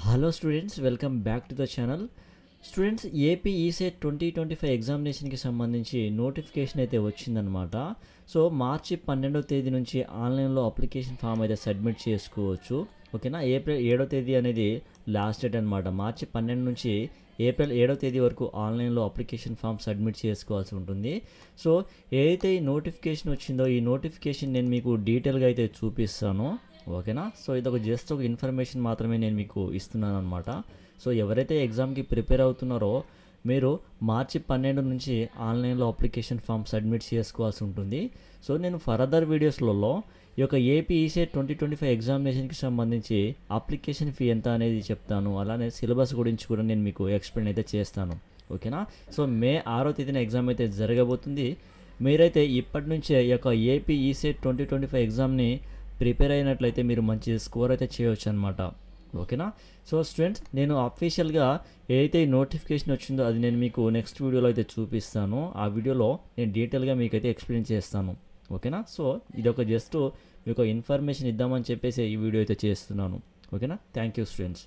Hello students, welcome back to the channel. Students, AP ECET 2025 ఎగ్జామినేషన్కి సంబంధించి notification అయితే వచ్చిందనమాట. So మార్చి 12వ తేదీ నుంచి ఆన్లైన్లో అప్లికేషన్ ఫామ్ అయితే సబ్మిట్ చేసుకోవచ్చు. ఓకేనా. ఏప్రిల్ 7వ తేదీ అనేది లాస్ట్ డేట్ అనమాట. మార్చి 12 నుంచి ఏప్రిల్ 7వ తేదీ వరకు ఆన్లైన్లో అప్లికేషన్ ఫామ్ సబ్మిట్ చేసుకోవాల్సి ఉంటుంది. సో ఏదైతే ఈ నోటిఫికేషన్ వచ్చిందో ఈ నోటిఫికేషన్ నేను మీకు డీటెయిల్గా అయితే చూపిస్తాను. ఓకేనా. సో ఇదొక జస్ట్ ఒక ఇన్ఫర్మేషన్ మాత్రమే నేను మీకు ఇస్తున్నాను అనమాట. సో ఎవరైతే ఎగ్జామ్కి ప్రిపేర్ అవుతున్నారో మీరు మార్చి 12 నుంచి ఆన్లైన్లో అప్లికేషన్ ఫామ్ సబ్మిట్ చేసుకోవాల్సి ఉంటుంది. సో నేను ఫర్దర్ వీడియోస్లలో ఈ యొక్క ఏపీ ఈసెట్ 2025 ఎగ్జామినేషన్కి సంబంధించి అప్లికేషన్ ఫీ ఎంత అనేది చెప్తాను. అలానే సిలబస్ గురించి కూడా నేను మీకు ఎక్స్ప్లెయిన్ అయితే చేస్తాను. ఓకేనా. సో మే 6వ తేదీన ఎగ్జామ్ అయితే జరగబోతుంది. మీరైతే ఇప్పటి నుంచే ఈ యొక్క ఏపీ ఈసెట్ 2025 ఎగ్జామ్ని ప్రిపేర్ అయినట్లయితే మీరు మంచి స్కోర్ అయితే చేయవచ్చు అనమాట. ఓకేనా. సో స్టూడెంట్స్, నేను అఫీషియల్గా ఏదైతే నోటిఫికేషన్ వచ్చిందో అది నేను మీకు నెక్స్ట్ వీడియోలో అయితే చూపిస్తాను. ఆ వీడియోలో నేను డీటెయిల్గా మీకైతే ఎక్స్ప్లెయిన్ చేస్తాను. ఓకేనా. సో ఇది ఒక జస్ట్ మీకు ఇన్ఫర్మేషన్ ఇద్దామని చెప్పేసి ఈ వీడియో అయితే చేస్తున్నాను. ఓకేనా. Thank you students.